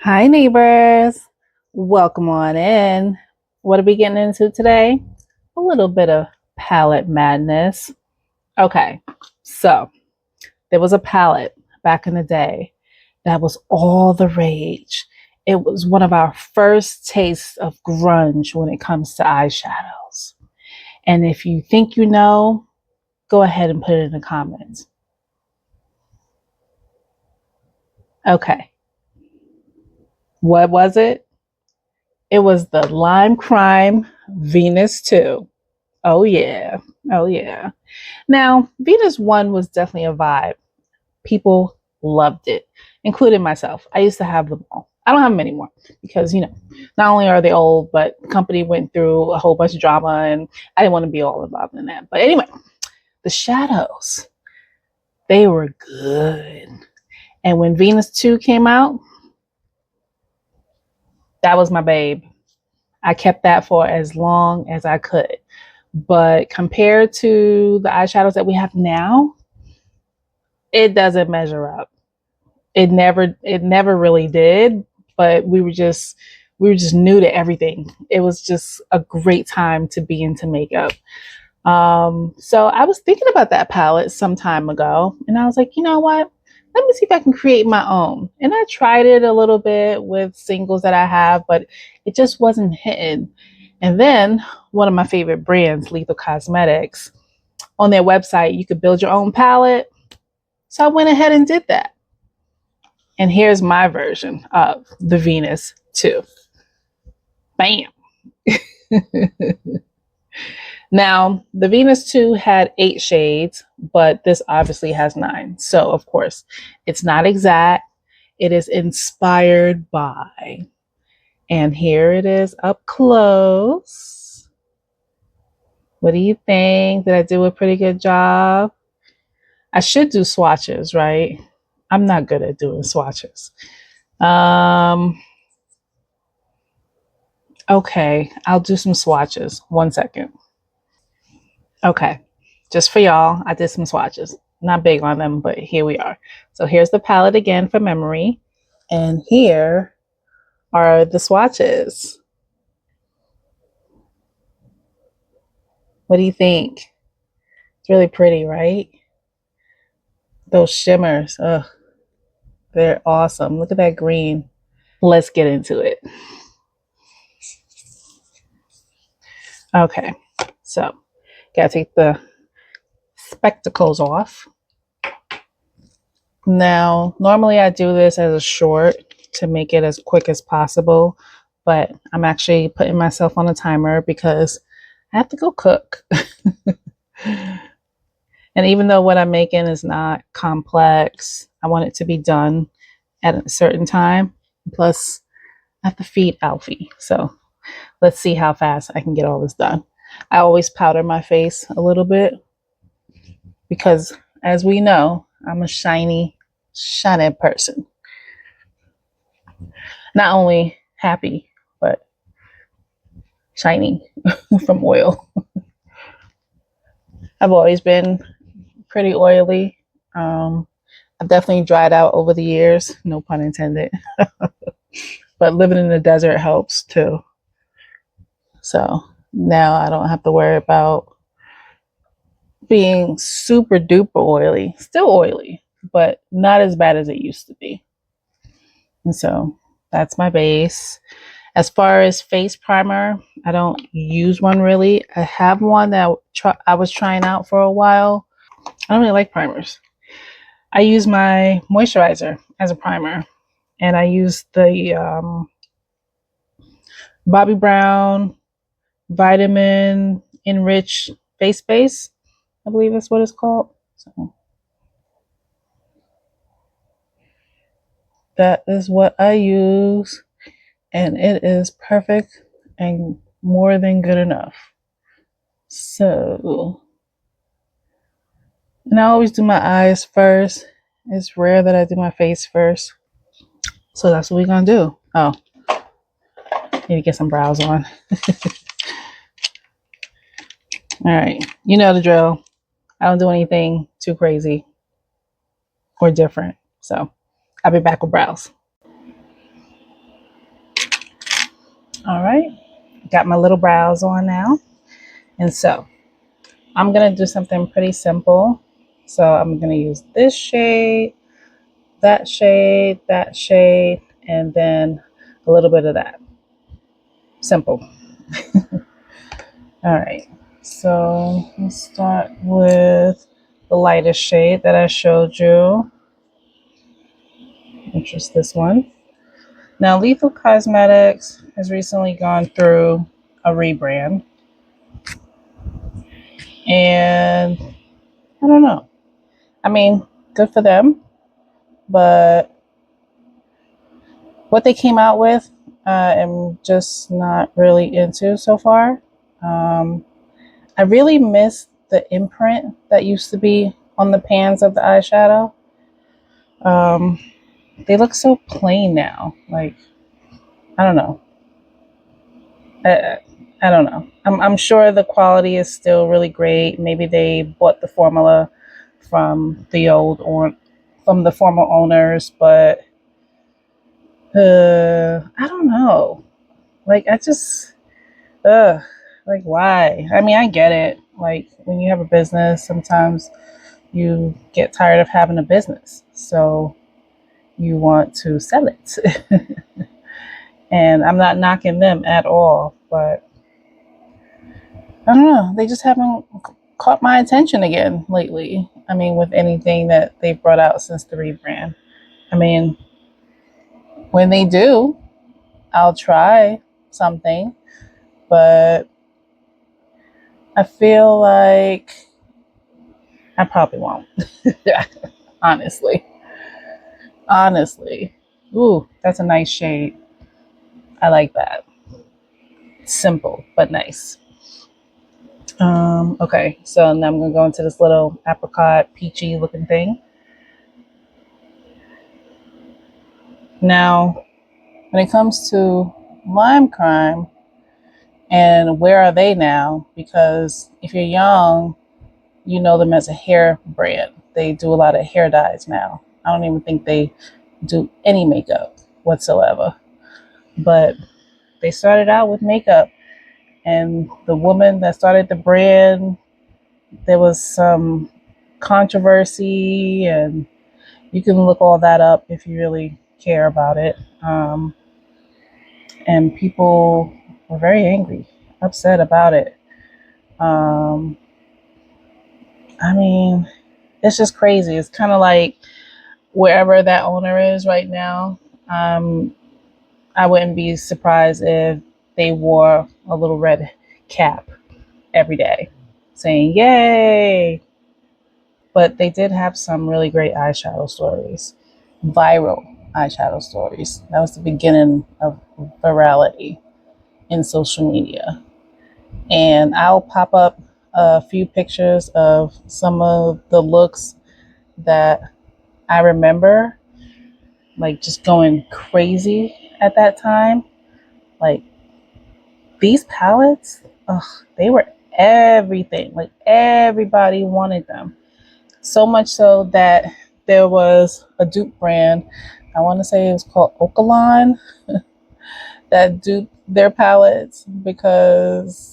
Hi, neighbors. Welcome on in. What are we getting into today? A little bit of palette madness. Okay, so there was a palette back in the day that was all the rage. It was one of our first tastes of grunge when it comes to eyeshadows. And if you think you know, go ahead and put it in the comments. Okay, what was it? It was the Limecrime Venus 2. Oh, yeah. Oh, yeah. Now, Venus 1 was definitely a vibe. People loved it, including myself. I used to have them all. I don't have them anymore because, not only are they old, but the company went through a whole bunch of drama and I didn't want to be all involved in that. But anyway, the shadows, they were good. And when Venus 2 came out, that was my babe. I kept that for as long as I could. But compared to the eyeshadows that we have now, it doesn't measure up. It never really did, but we were just new to everything. It was just a great time to be into makeup. So I was thinking about that palette some time ago, and I was like, you know what? Let me see if I can create my own. And I tried it a little bit with singles that I have, but it just wasn't hitting. And then one of my favorite brands, Lethal Cosmetics, on their website, you could build your own palette. So I went ahead and did that. And here's my version of the Venus 2. Bam. Now, the Venus 2 had 8 shades, but this obviously has 9. So, of course, it's not exact. It is inspired by. And here it is up close. What do you think? Did I do a pretty good job? I should do swatches, right? I'm not good at doing swatches. Okay, I'll do some swatches. 1 second. Okay, just for y'all, I did some swatches. Not big on them, but here we are. So here's the palette again for memory. And here are the swatches. What do you think? It's really pretty, right? Those shimmers, they're awesome. Look at that green. Let's get into it. Okay, so gotta take the spectacles off. Now, normally I do this as a short to make it as quick as possible, but I'm actually putting myself on a timer because I have to go cook. And even though what I'm making is not complex, I want it to be done at a certain time. Plus, I have to feed Alfie. So let's see how fast I can get all this done. I always powder my face a little bit because, as we know, I'm a shiny person. Not only happy, but shiny from oil. I've always been pretty oily. I've definitely dried out over the years, no pun intended. But living in the desert helps too. So now I don't have to worry about being super duper oily. Still oily, but not as bad as it used to be. And so that's my base. As far as face primer, I don't use one really. I have one that I was trying out for a while. I don't really like primers. I use my moisturizer as a primer, and I use the Bobbi Brown Vitamin Enriched Face Base. I believe that's what it's called. So that is what I use, and it is perfect and more than good enough. So, and I always do my eyes first. It's rare that I do my face first. So that's what we're gonna do. Oh, need to get some brows on. All right, you know the drill. I don't do anything too crazy or different. So I'll be back with brows. All right, got my little brows on now. And so I'm going to do something pretty simple. So I'm going to use this shade, that shade, and then a little bit of that. Simple. All right. So let's start with the lightest shade that I showed you, which is this one. Now, Lethal Cosmetics has recently gone through a rebrand. And I don't know. I mean, good for them. But what they came out with, I'm just not really into so far. Um, I really miss the imprint that used to be on the pans of the eyeshadow. Um, they look so plain now. Like, I don't know. I, I don't know. I'm sure the quality is still really great. Maybe they bought the formula from the old or from the former owners, but I don't know. Like, I just ugh, like why? I mean, I get it. Like when you have a business, sometimes you get tired of having a business, so you want to sell it. And I'm not knocking them at all, but I don't know. They just haven't caught my attention again lately. I mean, with anything that they've brought out since the rebrand. I mean, when they do, I'll try something, but I feel like I probably won't. Honestly. Honestly. Ooh, that's a nice shade. I like that. Simple, but nice. Okay, so now I'm gonna go into this little apricot peachy looking thing. Now, when it comes to Limecrime and where are they now? Because if you're young, you know them as a hair brand. They do a lot of hair dyes now. I don't even think they do any makeup whatsoever. But they started out with makeup, and the woman that started the brand, there was some controversy, and you can look all that up if you really care about it. And people were very angry, upset about it. Um, I mean, it's just crazy. It's kind of like wherever that owner is right now. Um, I wouldn't be surprised if they wore a little red cap every day saying, Yay! But they did have some really great eyeshadow stories, viral eyeshadow stories. That was the beginning of virality in social media. And I'll pop up a few pictures of some of the looks that I remember, like just going crazy at that time. Like these palettes, ugh, they were everything. Like everybody wanted them. So much so that there was a dupe brand, I want to say it was called Okalon, that duped their palettes because,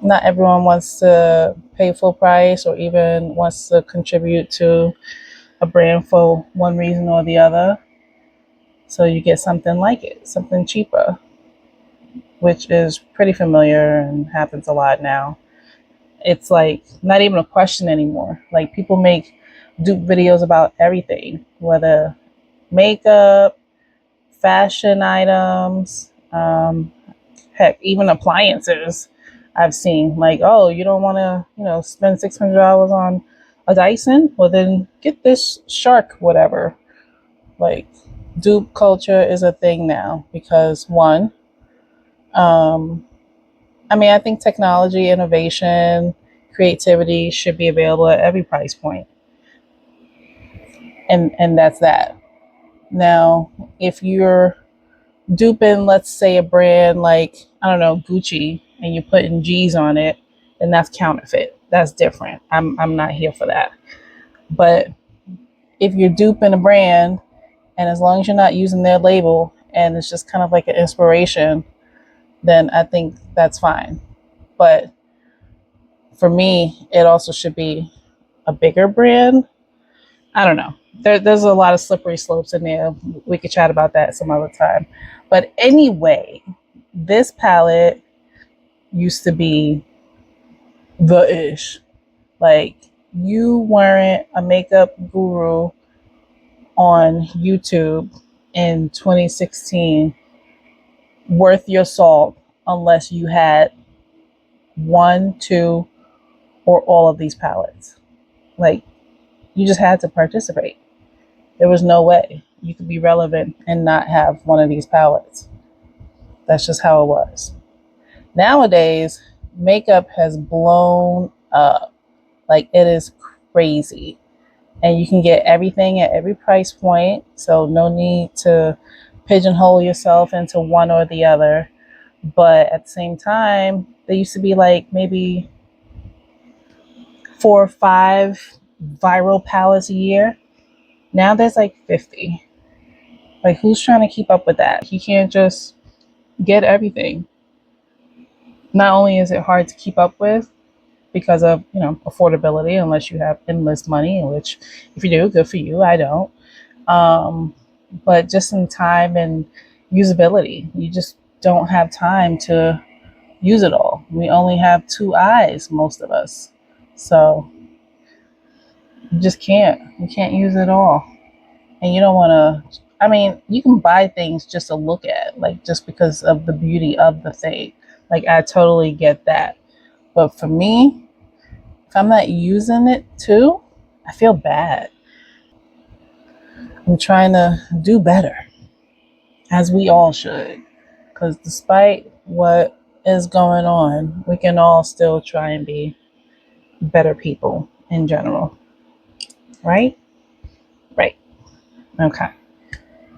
not everyone wants to pay full price or even wants to contribute to a brand for one reason or the other. So you get something like it, something cheaper, which is pretty familiar and happens a lot now. It's like not even a question anymore. Like people make dupe videos about everything, whether makeup, fashion items, heck, even appliances. I've seen like, oh, you don't want to, spend $600 on a Dyson? Well, then get this Shark, whatever. Like, dupe culture is a thing now because one, um, I mean, I think technology, innovation, creativity should be available at every price point, and that's that. Now, if you're duping, let's say a brand like I don't know Gucci, and you're putting G's on it, then that's counterfeit. That's different. I'm not here for that. But if you're duping a brand, and as long as you're not using their label and it's just kind of like an inspiration, then I think that's fine. But for me, it also should be a bigger brand. I don't know. There's a lot of slippery slopes in there. We could chat about that some other time. But anyway, this palette used to be the ish. Like, you weren't a makeup guru on YouTube in 2016 worth your salt unless you had one, two, or all of these palettes. Like, you just had to participate. There was no way you could be relevant and not have one of these palettes. That's just how it was. Nowadays, makeup has blown up. Like, it is crazy. And you can get everything at every price point. So no need to pigeonhole yourself into one or the other. But at the same time, there used to be like maybe 4 or 5 viral palettes a year. Now there's like 50. Like, who's trying to keep up with that? You can't just get everything. Not only is it hard to keep up with because of, affordability, unless you have endless money, which if you do, good for you. I don't. But just in time and usability, you just don't have time to use it all. We only have 2 eyes, most of us. So you just can't. You can't use it all. And you don't want to, you can buy things just to look at, like just because of the beauty of the thing. Like, I totally get that. But for me, if I'm not using it too, I feel bad. I'm trying to do better, as we all should. Because despite what is going on, we can all still try and be better people in general. Right? Right. Okay.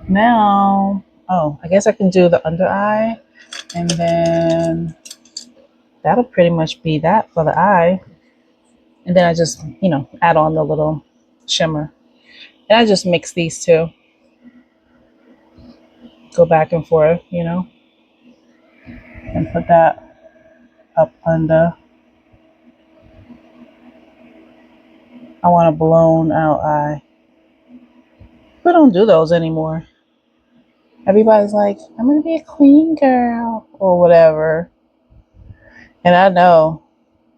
Now, I guess I can do the under eye, and then that'll pretty much be that for the eye. And then I just, add on the little shimmer. And I just mix these two. Go back and forth, and put that up under. I want a blown out eye. People don't do those anymore. Everybody's like, I'm going to be a clean girl or whatever. And I know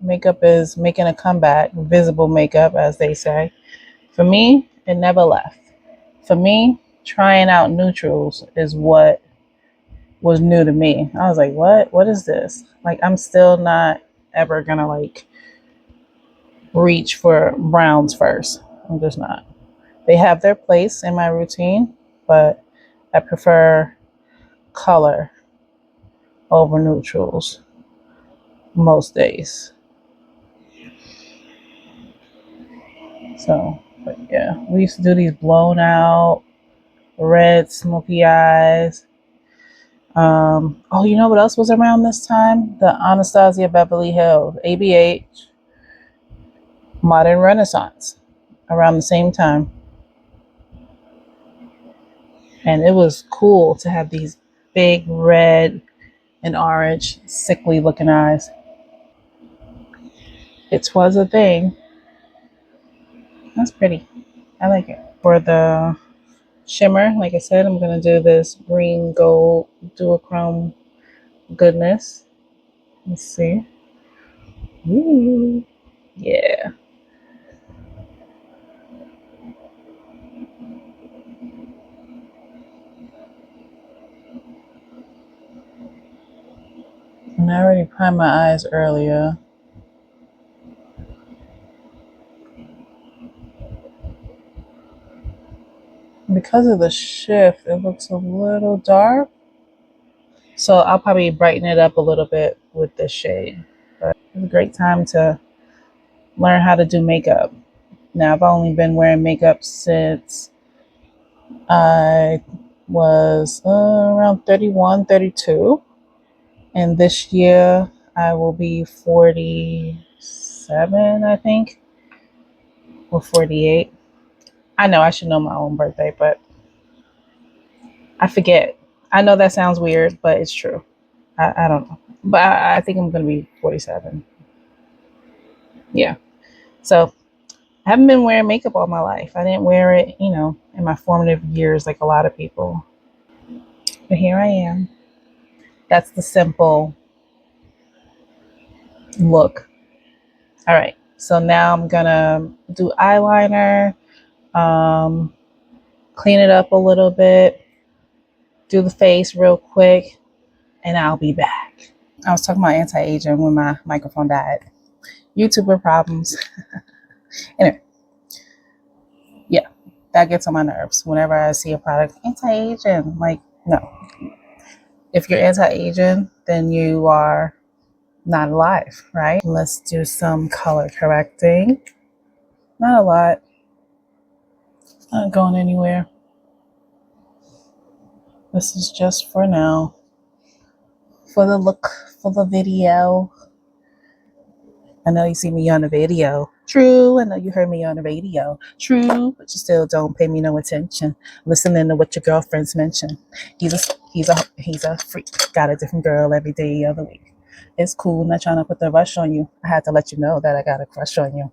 makeup is making a comeback, visible makeup, as they say. For me, it never left. For me, trying out neutrals is what was new to me. I was like, what? What is this? Like, I'm still not ever going to reach for browns first. I'm just not. They have their place in my routine, but I prefer color over neutrals most days. So, but yeah, we used to do these blown out red smoky eyes. You know what else was around this time? The Anastasia Beverly Hills, ABH, Modern Renaissance, around the same time. And it was cool to have these big red and orange, sickly looking eyes. It was a thing. That's pretty. I like it. For the shimmer, like I said, I'm going to do this green gold duochrome goodness. Let's see. Ooh, yeah. And I already primed my eyes earlier. Because of the shift, it looks a little dark. So I'll probably brighten it up a little bit with this shade. But it's a great time to learn how to do makeup. Now, I've only been wearing makeup since I was around 31, 32. And this year I will be 47, I think, or 48. I know I should know my own birthday, but I forget. I know that sounds weird, but it's true. I don't know. But I think I'm going to be 47. Yeah. So I haven't been wearing makeup all my life. I didn't wear it, in my formative years like a lot of people. But here I am. That's the simple look. All right. So now I'm going to do eyeliner, um, clean it up a little bit, do the face real quick, and I'll be back. I was talking about anti-aging when my microphone died. YouTuber problems. Anyway, yeah, that gets on my nerves whenever I see a product anti-aging. Like, no. If you're anti-aging, then you are not alive, right? Let's do some color correcting. Not a lot. Not going anywhere. This is just for now. For the look, for the video. I know you see me on the video. True. I know you heard me on the radio. True. But you still don't pay me no attention. Listening to what your girlfriends mention. He's a freak. Got a different girl every day of the week. It's cool. Not trying to put the rush on you. I had to let you know that I got a crush on you.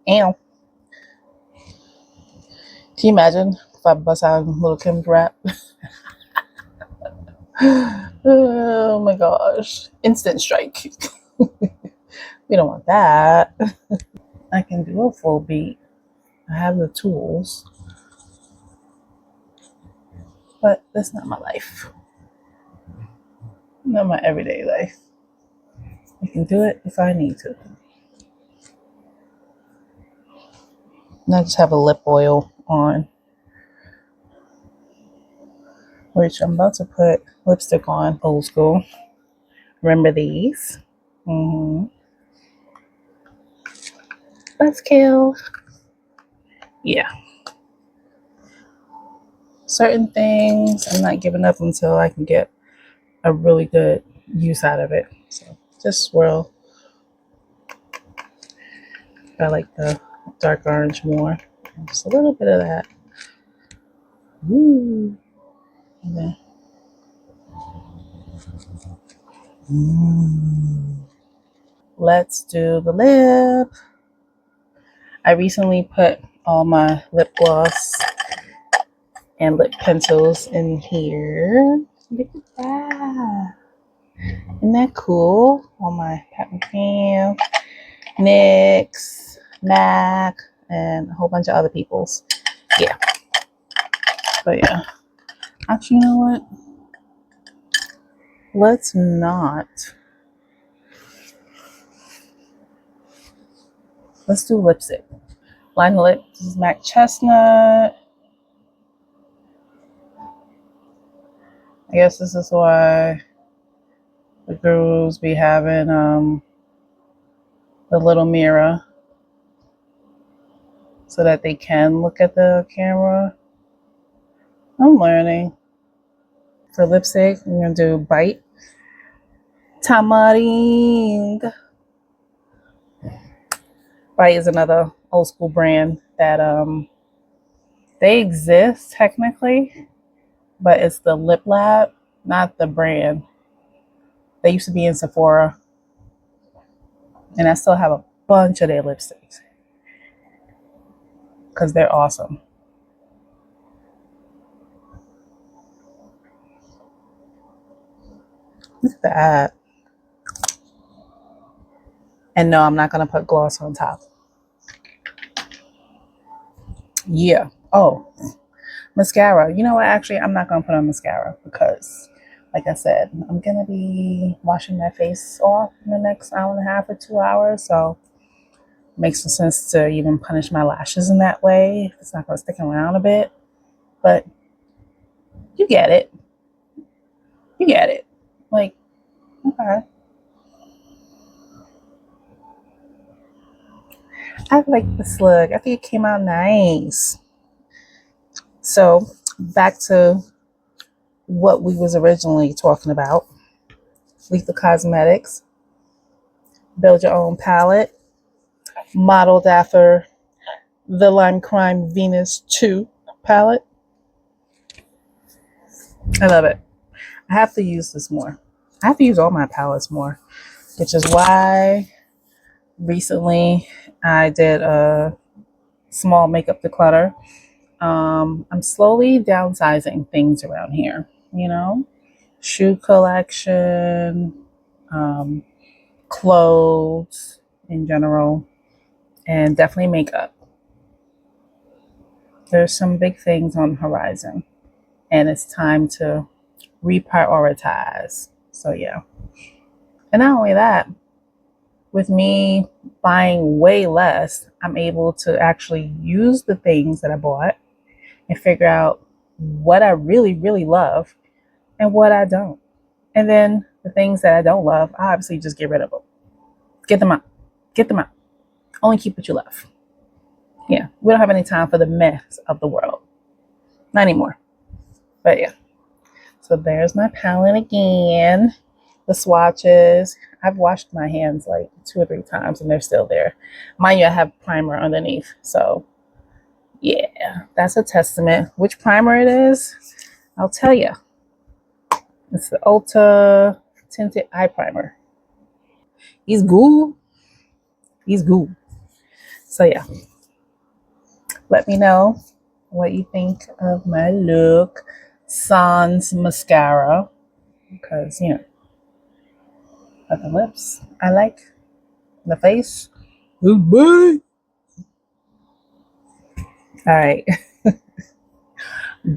And can you imagine if I bust out Little Kim's rap? Oh my gosh. Instant strike. We don't want that. I can do a full beat. I have the tools. But that's not my life. Not my everyday life. I can do it if I need to. And I just have a lip oil on, which I'm about to put lipstick on, old school. Remember these? Let's kill. Yeah. Certain things I'm not giving up until I can get a really good use out of it. So just swirl. I like the dark orange more. Just a little bit of that. Woo. And then, let's do the lip. I recently put all my lip gloss and lip pencils in here. Look at that. Isn't that cool? All my Pat McCream, NYX, MAC, and a whole bunch of other people's. Yeah. But yeah. Actually, you know what? Let's not. Let's do lipstick. Line lip. This is MAC Chestnut. I guess this is why the gurus be having the little mirror so that they can look at the camera. I'm learning. For lipstick, I'm gonna do Bite Tamarind. Bite is another old school brand that they exist technically, but it's the Lip Lab, not the brand. They used to be in Sephora, and I still have a bunch of their lipsticks because they're awesome. Look at that. And no, I'm not gonna put gloss on top. Yeah. Oh, mascara. You know what? Actually, I'm not gonna put on mascara because, like I said, I'm gonna be washing my face off in the next hour and a half or 2 hours. So it makes no sense to even punish my lashes in that way. It's not gonna stick around a bit. But you get it. You get it. Like, okay. I like this look. I think it came out nice. So back to what we was originally talking about. Lethal Cosmetics. Build your own palette. Modeled after the Limecrime Venus 2 palette. I love it. I have to use this more. I have to use all my palettes more, which is why recently I did a small makeup declutter. I'm slowly downsizing things around here, shoe collection, um, clothes in general, and definitely makeup. There's some big things on the horizon, and it's time to reprioritize. So, yeah. And not only that, with me buying way less, I'm able to actually use the things that I bought and figure out what I really, really love and what I don't. And then the things that I don't love, I obviously just get rid of them. Get them out. Get them out. Only keep what you love. Yeah, we don't have any time for the mess of the world. Not anymore. But yeah. So there's my palette again. The swatches. I've washed my hands like 2 or 3 times and they're still there. Mind you, I have primer underneath. So yeah, that's a testament. Which primer it is, I'll tell you. It's the Ulta Tinted Eye Primer. He's good. He's good. So yeah, let me know what you think of my look. Sans mascara. Because, but the lips, I like. The face. Good boy. All right.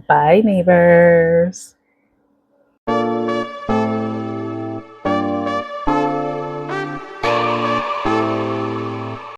Bye, neighbors.